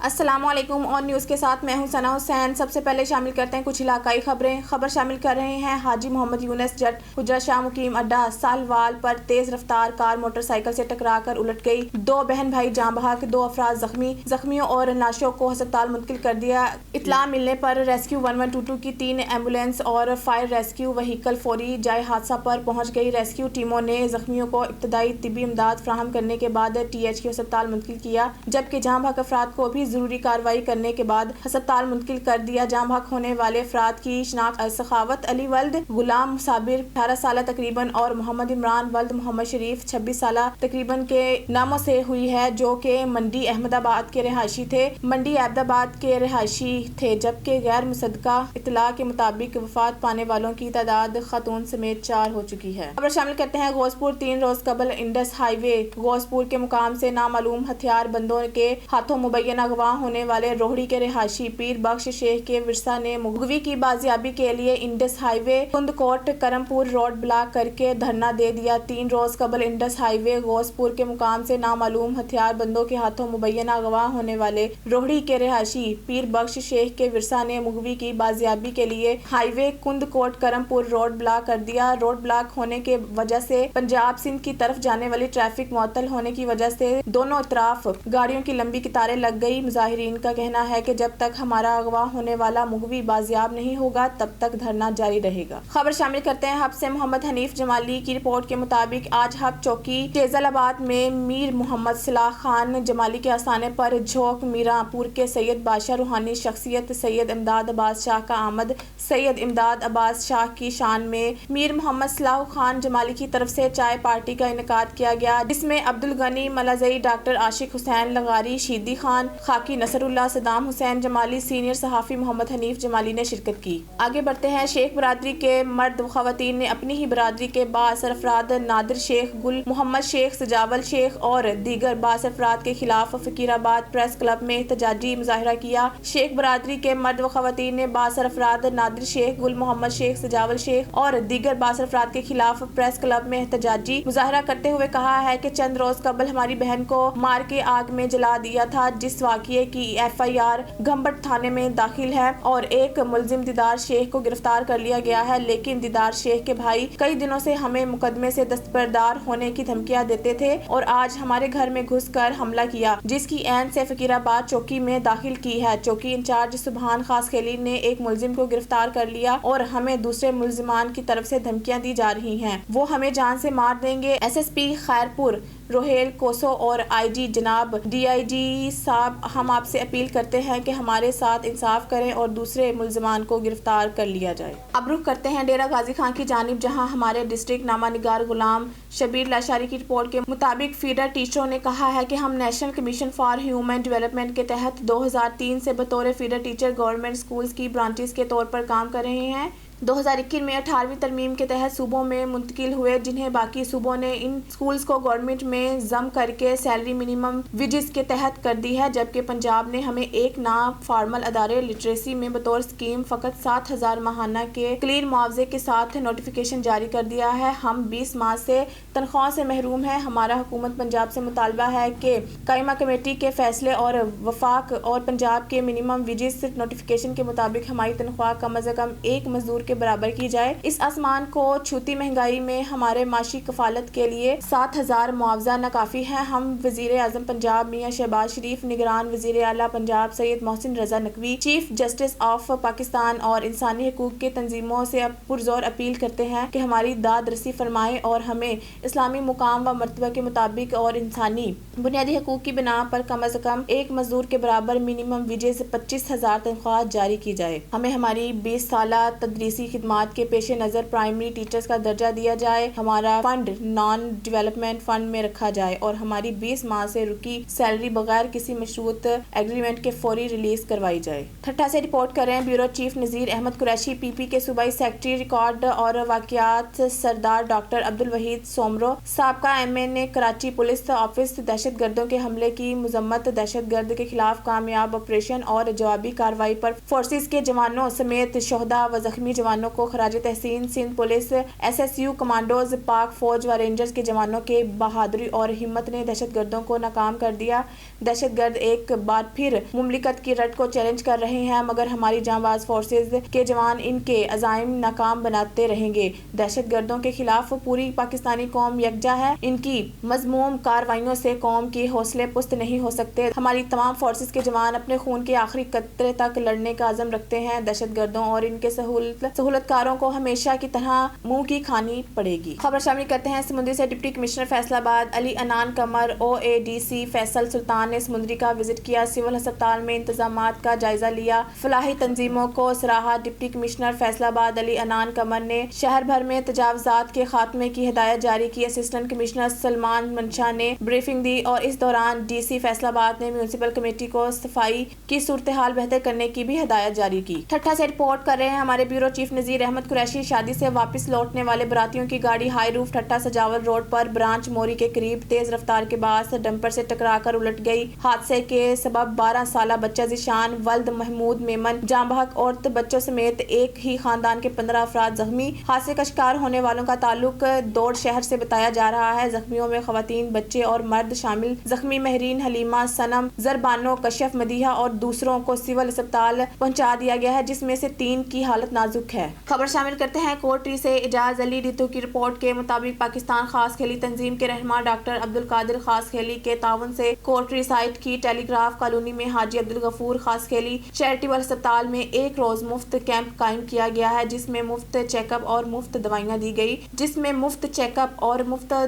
السلام علیکم اور نیوز کے ساتھ میں ہوں ثنا حسین۔ سب سے پہلے شامل کرتے ہیں کچھ علاقائی خبریں۔ خبر شامل کر رہے ہیں حاجی محمد یونس جٹ حجرہ شاہ مقیم اڈہ ساہلوال پر تیز رفتار کار موٹر سائیکل سے ٹکرا کر الٹ گئی، 2 بہن بھائی جاں بحق، 2 افراد زخمی، زخمیوں اور لاشوں کو ہسپتال منتقل کر دیا۔ اطلاع ملنے پر ریسکیو 1122 کی 3 ایمبولینس اور فائر ریسکیو وہیکل فوری جائے حادثہ پر پہنچ گئی۔ ریسکیو ٹیموں نے زخمیوں کو ابتدائی طبی امداد فراہم کرنے کے بعد THQ ہسپتال منتقل کیا، جبکہ جاں بحق افراد کو بھی ضروری کارروائی کرنے کے بعد ہسپتال منتقل کر دیا۔ جاں بحق ہونے والے افراد کی شناخت سخاوت علی ولد غلام صابر 18 سالہ تقریباً اور محمد عمران ولد محمد شریف 26 سالہ تقریباً کے ناموں سے ہوئی ہے، جو کہ منڈی احمد آباد کے رہائشی تھے، منڈی عبد آباد کے رہائشی تھے، جبکہ غیر مصدقہ اطلاع کے مطابق وفات پانے والوں کی تعداد خاتون سمیت 4 ہو چکی ہے۔ خبر شامل کرتے ہیں غوثپور۔ 3 روز قبل انڈس ہائی وے غوثپور کے مقام سے نامعلوم ہتھیار بندوں کے ہاتھوں مبینہ اغوا ہونے والے روہڑی کے رہائشی پیر بخش شیخ کے ورثاء نے مغوی کی بازیابی کے لیے انڈس ہائی وے کندکوٹ کرمپور روڈ بلاک کر کے دھرنا دے دیا۔ 3 روز قبل انڈس ہائی وے غوثپور کے مقام سے نامعلوم ہتھیار بندوں کے ہاتھوں مبینہ اغوا ہونے والے روہڑی کے رہائشی پیر بخش شیخ کے ورثاء نے مغوی کی بازیابی کے لیے ہائی وے کندکوٹ کرمپور روڈ بلاک کر دیا۔ روڈ بلاک ہونے کی وجہ سے پنجاب سندھ کی طرف جانے والی ٹریفک معطل ہونے کی وجہ سے دونوں اطراف گاڑیوں کی لمبی قطاریں لگ گئی۔ مظاہرین کا کہنا ہے کہ جب تک ہمارا اغوا ہونے والا مغوی بازیاب نہیں ہوگا تب تک دھرنا جاری رہے گا۔ خبر شامل کرتے ہیں حب سے۔ محمد حنیف جمالی کی رپورٹ کے مطابق آج حب چوکی فیصل آباد میں میر محمد صلاح خان جمالی کے آستانے پر جھوک میراں پور کے سید بادشاہ روحانی شخصیت سید امداد عباس شاہ کا آمد۔ سید امداد عباس شاہ کی شان میں میر محمد صلاح خان جمالی کی طرف سے چائے پارٹی کا انعقاد کیا گیا، جس میں عبدالغنی ملازئی، ڈاکٹر عاشق حسین لغاری، شیدی خان خاکی، نصر اللہ، صدام حسین جمالی، سینئر صحافی محمد حنیف جمالی نے شرکت کی۔ آگے بڑھتے ہیں۔ شیخ برادری کے مرد و خواتین نے اپنی ہی برادری کے بااثر افراد نادر شیخ، گل محمد شیخ، سجاول شیخ اور دیگر بااثر افراد کے خلاف فقیر آباد پریس کلب میں احتجاجی مظاہرہ کیا۔ شیخ برادری کے مرد و خواتین نے بااثر افراد نادر شیخ، گل محمد شیخ، سجاول شیخ اور دیگر بااثر افراد کے خلاف پریس کلب میں احتجاجی مظاہرہ کرتے ہوئے کہا ہے کہ چند روز قبل ہماری بہن کو مار کے آگ میں جلا دیا تھا، جس واقعے کی FIR گھمبٹ تھانے میں داخل ہے اور ایک ملزم دیدار شیخ کو گرفتار کر لیا گیا ہے، لیکن دیدار شیخ کے بھائی کئی دنوں سے ہمیں مقدمے سے دستبردار ہونے کی دھمکیاں دیتے تھے اور آج ہمارے گھر میں گھس کر حملہ کیا، جس کی عین سے فقیر آباد چوکی میں داخل کی ہے۔ چوکی انچارج سبحان خاص خیلی نے ایک ملزم کو گرفتار کر لیا اور ہمیں دوسرے ملزمان کی طرف سے دھمکیاں دی جا رہی ہیں، وہ ہمیں جان سے مار دیں گے۔ SSP خیرپور روہیل کوسو اور IG جناب DIG صاحب، ہم آپ سے اپیل کرتے ہیں کہ ہمارے ساتھ انصاف کریں اور دوسرے ملزمان کو گرفتار کر لیا جائے۔ اب رخ کرتے ہیں ڈیرہ غازی خان کی جانب، جہاں ہمارے ڈسٹرکٹ نامہ نگار غلام شبیر لاشاری کی رپورٹ کے مطابق فیڈر ٹیچروں نے کہا ہے کہ ہم national commission for human development کے تحت 2003 سے بطور فیڈر ٹیچر گورنمنٹ اسکولز کی برانچز کے طور پر کام کر رہے ہیں۔ 2021 میں 18ویں ترمیم کے تحت صوبوں میں منتقل ہوئے، جنہیں باقی صوبوں نے ان اسکولز کو گورنمنٹ میں ضم کر کے سیلری منیمم ویجز کے تحت کر دی ہے، جبکہ پنجاب نے ہمیں ایک نا فارمل ادارے لٹریسی میں بطور اسکیم فقط 7,000 ماہانہ کے کلیر معاوضے کے ساتھ نوٹیفیکیشن جاری کر دیا ہے۔ ہم 20 ماہ سے تنخواہ سے محروم ہیں۔ ہمارا حکومت پنجاب سے مطالبہ ہے کہ قائمہ کمیٹی کے فیصلے اور وفاق اور پنجاب کے منیمم ویجز نوٹیفیکیشن کے مطابق ہماری تنخواہ کم از کم ایک مزدور کے برابر کی جائے۔ اس آسمان کو چھوتی مہنگائی میں ہمارے معاشی کفالت کے لیے 7,000 معاوضہ ناکافی ہے۔ ہم وزیر اعظم پنجاب میاں شہباز شریف، نگران وزیر اعلیٰ Punjab Syed Mohsin Raza Naqvi, chief justice of Pakistan اور انسانی حقوق کے تنظیموں سے پرزور اپیل کرتے ہیں کہ ہماری داد رسی فرمائیں اور ہمیں اسلامی مقام و مرتبہ کے مطابق اور انسانی بنیادی حقوق کی بنا پر کم از کم ایک مزدور کے برابر منیمم ویجز 25,000 تنخواہ جاری کی جائے۔ ہمیں ہماری 20 سالہ تدریسی خدمات کے پیش نظر پرائمری ٹیچرز کا درجہ دیا جائے، ہمارا فنڈ نان ڈیولپمنٹ فنڈ میں رکھا جائے اور ہماری 20 ماہ سے رکی سیلری بغیر کسی مشروط ایگریمنٹ کے فوری ریلیز کروائی جائے۔ ٹھٹھہ سے رپورٹ کر رہے ہیں bureau chief Nazir Ahmed Qureshi. PP کے صوبائی سیکرٹری ریکارڈ اور واقعات سردار ڈاکٹر عبدالوحید سومرو، سابقہ MA نے کراچی پولیس آفس دہشت گردوں کے حملے کی مذمت۔ دہشت گرد کے خلاف کامیاب آپریشن اور جوابی کارروائی پر فورسز کے جوانوں سمیت شہدا و زخمی جوانوں جوانوں کو خراج تحسین. سندھ پولیس, SSU کمانڈوز, پاک فوج و رینجرز کے جوانوں کے بہادری اور ہمت نے دہشت گردوں کو ناکام کر دیا. دہشت گرد ایک بار پھر مملکت کی رٹ کو چیلنج کر رہے ہیں, مگر ہماری جانباز فورسز کے جوان ان کے عزائم ناکام بناتے رہیں گے. دہشت گردوں کے خلاف پوری پاکستانی قوم یکجا ہے. ان کی مذموم کارروائیوں سے قوم کے حوصلے پست نہیں ہو سکتے. ہماری تمام فورسز کے جوان اپنے خون کے آخری قطرے تک لڑنے کا عزم رکھتے ہیں. دہشت گردوں اور ان کے سہولت کاروں کو ہمیشہ کی طرح منہ کی کھانی پڑے گی. خبر شامل کرتے ہیں سمندری سے. ڈپٹی کمشنر فیصل آباد علی عنان قمر, OADC فیصل سلطان نے سمندری کا وزٹ کیا. سول ہسپتال میں انتظامات کا جائزہ لیا. فلاحی تنظیموں کو سراہا. ڈپٹی کمشنر فیصل آباد علی عنان قمر نے شہر بھر میں تجاوزات کے خاتمے کی ہدایت جاری کی. اسسٹنٹ کمشنر سلمان منشا نے بریفنگ دی اور اس دوران DC فیصل آباد نے میونسپل کمیٹی کو صفائی کی صورتحال بہتر کرنے کی بھی ہدایت جاری کی. ٹھٹھہ سے رپورٹ کر رہے ہیں ہمارے بیورو چیف نذیر احمد قریشی. شادی سے واپس لوٹنے والے براتیوں کی گاڑی ہائی روف ٹھٹھہ سجاول روڈ پر برانچ موری کے قریب تیز رفتار کے باعث ڈمپر سے ٹکرا کر الٹ گئی. حادثے کے سبب 12 سالہ بچہ ذیشان ولد محمود میمن جاں بحق عورت بچوں سمیت ایک ہی خاندان کے 15 افراد زخمی. حادثے کا شکار ہونے والوں کا تعلق دوڑ شہر سے بتایا جا رہا ہے. زخمیوں میں خواتین, بچے اور مرد شامل. زخمی مہرین حلیمہ, صنم, زربانو, کشف, مدیحہ اور دوسروں کو سول اسپتال پہنچا دیا گیا ہے, جس میں سے 3 کی حالت نازک ہے. خبر شامل کرتے ہیں کوٹری سے. اعجاز علی ریتو کی رپورٹ کے مطابق پاکستان خاص کھیلی تنظیم کے رہنما ڈاکٹر عبدالقادر خاص کھیلی کے تعاون سے کوٹری سائٹ کی ٹیلی گراف کالونی میں حاجی عبدالغفور خاص کھیلی چیریٹیبل ہسپتال میں ایک روز مفت کیمپ قائم کیا گیا ہے, جس میں مفت چیک اپ اور مفت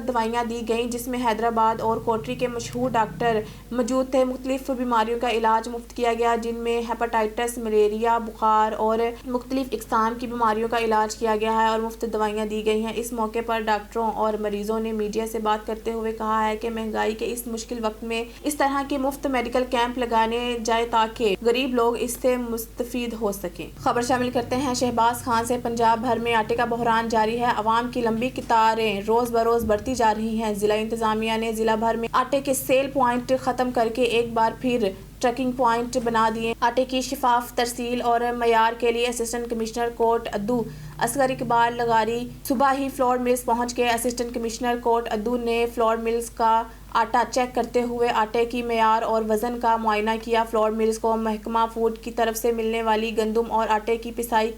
دوائیاں دی گئی. جس میں حیدرآباد اور کوٹری کے مشہور ڈاکٹر موجود تھے. مختلف بیماریوں کا علاج مفت کیا گیا, جن میں ہیپاٹائٹس, ملیریا, بخار اور مختلف اقسام کی بیماریوں کا علاج کیا گیا ہے اور مفت دوائیاں دی گئی ہیں. اس موقع پر ڈاکٹروں اور مریضوں نے میڈیا سے بات کرتے ہوئے کہا ہے کہ مہنگائی کے اس مشکل وقت میں اس طرح کے مفت میڈیکل کیمپ لگانے جائے تاکہ غریب لوگ اس سے مستفید ہو سکیں. خبر شامل کرتے ہیں شہباز خان سے. پنجاب بھر میں آٹے کا بحران جاری ہے. عوام کی لمبی قطاریں روز بروز بڑھتی جا رہی ہیں. ضلع انتظامیہ نے ضلع بھر میں آٹے کے سیل پوائنٹ ختم کر کے ایک بار پھر ٹریکنگ پوائنٹ بنا دیے. آٹے کی شفاف ترسیل اور معیار کے لیے اسسٹنٹ کمشنر کوٹ ادو اصغر اقبال لغاری صبح ہی فلور ملز پہنچ گئے. اسسٹنٹ کمشنر کوٹ ادو نے فلور ملز کا آٹا چیک کرتے ہوئے آٹے کی معیار اور وزن کا معائنہ کیا. فلور ملز کو محکمہ فوڈ کی طرف سے ملنے والی گندم اور آٹے کی پسائی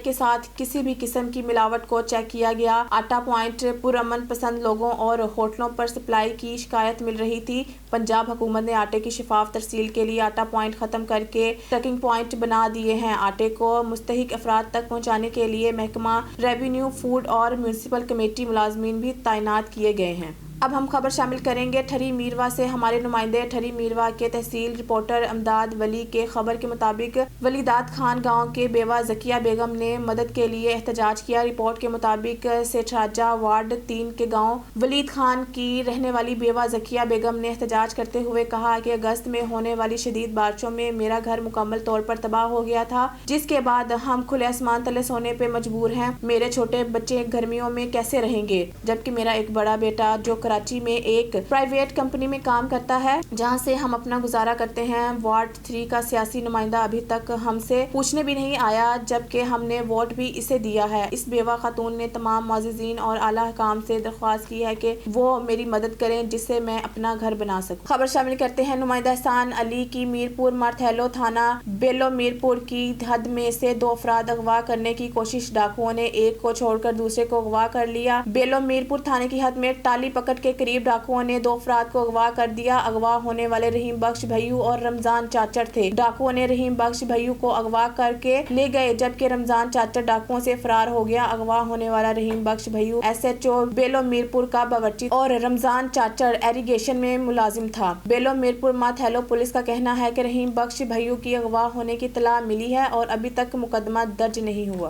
کے ساتھ کسی بھی قسم کی ملاوٹ کو چیک کیا گیا. آٹا پوائنٹ پرامن پسند لوگوں اور ہوٹلوں پر سپلائی کی شکایت مل رہی تھی. پنجاب حکومت نے آٹے کی شفاف ترسیل کے لیے آٹا پوائنٹ ختم کر کے ٹریکنگ پوائنٹ بنا دیے ہیں. آٹے کو مستحق افراد تک پہنچانے کے لیے محکمہ ریونیو, فوڈ اور میونسپل کمیٹی ملازمین بھی تعینات کیے گئے ہیں. اب ہم خبر شامل کریں گے ٹھری میروا سے. ہمارے نمائندے ٹھری میروا کے تحصیل رپورٹر امداد ولی کے خبر کے مطابق ولیداد خان گاؤں کے بیوہ ذکیہ بیگم نے مدد کے لیے احتجاج کیا. رپورٹ کے مطابق سیٹھراجہ وارڈ 3 کے گاؤں ولید خان کی رہنے والی بیوہ ذکیہ بیگم نے احتجاج کرتے ہوئے کہا کہ اگست میں ہونے والی شدید بارشوں میں میرا گھر مکمل طور پر تباہ ہو گیا تھا, جس کے بعد ہم کھلے آسمان تلے سونے پہ مجبور ہیں. میرے چھوٹے بچے گرمیوں میں کیسے رہیں گے, جبکہ میرا ایک بڑا بیٹا جو کراچی میں ایک پرائیویٹ کمپنی میں کام کرتا ہے, جہاں سے ہم اپنا گزارا کرتے ہیں. وارڈ 3 کا سیاسی نمائندہ ابھی تک ہم سے پوچھنے بھی نہیں آیا, جبکہ ہم نے ووٹ بھی اسے دیا ہے. اس بیوہ خاتون نے تمام معززین اور اعلیٰ حکام سے درخواست کی ہے کہ وہ میری مدد کریں, جس سے میں اپنا گھر بنا سکوں. خبر شامل کرتے ہیں نمائندہ احسان علی کی. میرپور مرتھیلو تھانہ بیلو میرپور کی حد میں سے 2 افراد اغوا کرنے کی کوشش. ڈاکوؤں نے ایک کو چھوڑ کر دوسرے کو اغوا کر لیا. بیلو میرپور تھانے کی حد میں ٹالی پکٹ کے قریب ڈاکوؤں نے 2 افراد کو اغوا کر دیا. اغوا ہونے والے رحیم بخش بھائیو اور رمضان چاچڑ تھے. ڈاکوؤں نے رحیم بخش بھائیو کو اغوا کر کے لے گئے, جبکہ رمضان چاچڑ ڈاکوؤں سے فرار ہو گیا. اغوا ہونے والا رحیم بخش بھائیو SHO بیلو میرپور کا باورچی اور رمضان چاچڑ ایریگیشن میں ملازم تھا. بیلو میرپور مرتھیلو پولیس کا کہنا ہے کہ رحیم بخش بھائیو کی اغوا ہونے کی اطلاع ملی ہے اور ابھی تک مقدمہ درج نہیں ہوا.